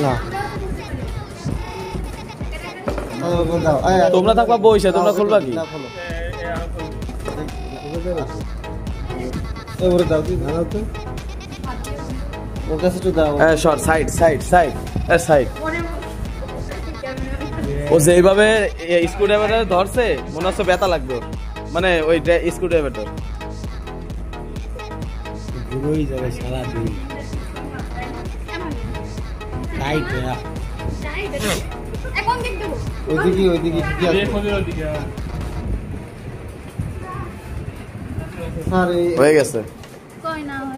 না তোমরা থাকবা বইসা, তোমরা খুলবা কি? Side side side side. ও যেভাবে স্ক্রু ড্রাইভারটা ধরছে মনে হচ্ছে ব্যথা লাগবে, মানে ওই স্ক্রু ড্রাইভারটা যাবে সারা দিন ওইদিকে হয়ে গেছে।